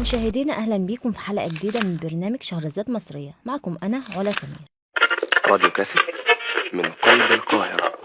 مشاهدينا أهلا بيكم في حلقة جديدة من برنامج شهرزاد مصرية. معكم أنا علا سمير. راديو كاسيت من قلب القاهرة.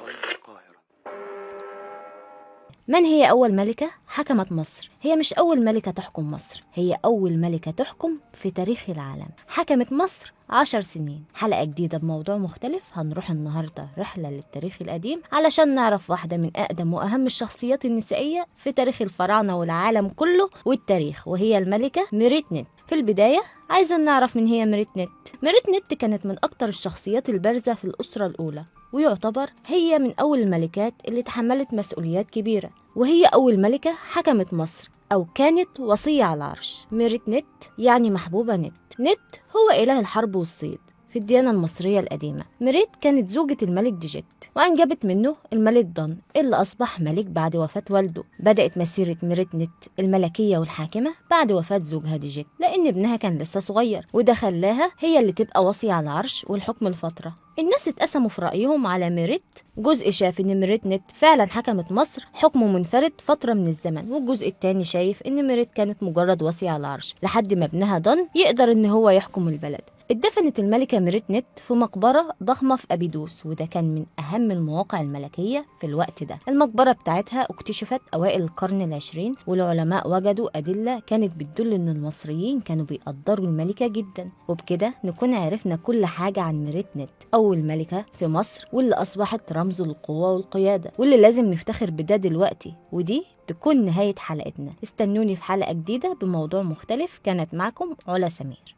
من هي أول ملكة حكمت مصر؟ هي مش أول ملكة تحكم مصر، هي أول ملكة تحكم في تاريخ العالم. حكمت مصر 10 سنين. حلقة جديدة بموضوع مختلف. هنروح النهاردة رحلة للتاريخ القديم علشان نعرف واحدة من أقدم وأهم الشخصيات النسائية في تاريخ الفراعنة والعالم كله والتاريخ، وهي الملكة ميريت نت. في البداية عايزة نعرف من هي ميريت نت. ميريت نت كانت من أكتر الشخصيات البارزة في الأسرة الأولى، ويعتبر هي من أول الملكات اللي تحملت مسؤوليات كبيرة، وهي أول ملكة حكمت مصر أو كانت وصية على العرش. ميريت نت يعني محبوبة نت. نت هو إله الحرب والصيد في الديانة المصرية القديمة. ميريت كانت زوجة الملك ديجيت، وأنجبت منه الملك ضن اللي أصبح ملك بعد وفاة والده. بدأت مسيرة ميريت نت الملكية والحاكمة بعد وفاة زوجها ديجيت، لأن ابنها كان لسه صغير، وده خلاها هي اللي تبقى وصية على العرش والحكم الفترة. الناس اتقسموا في رأيهم على ميريت. جزء شاف ان ميريت نت فعلا حكمت مصر حكم منفرد فترة من الزمن، والجزء التاني شايف ان ميريت كانت مجرد وصية على العرش لحد ما ابنها ضن يقدر ان هو يحكم البلد. اتدفنت الملكة ميريت نت في مقبرة ضخمة في أبيدوس، وده كان من أهم المواقع الملكية في الوقت ده. المقبرة بتاعتها اكتشفت أوائل القرن العشرين، والعلماء وجدوا أدلة كانت بتدل إن المصريين كانوا بيقدروا الملكة جدا. وبكده نكون عرفنا كل حاجة عن ميريت نت، أول ملكة في مصر واللي أصبحت رمز للقوة والقيادة، واللي لازم نفتخر بده دلوقتي. ودي تكون نهاية حلقتنا. استنوني في حلقة جديدة بموضوع مختلف. كانت معكم علا سمير.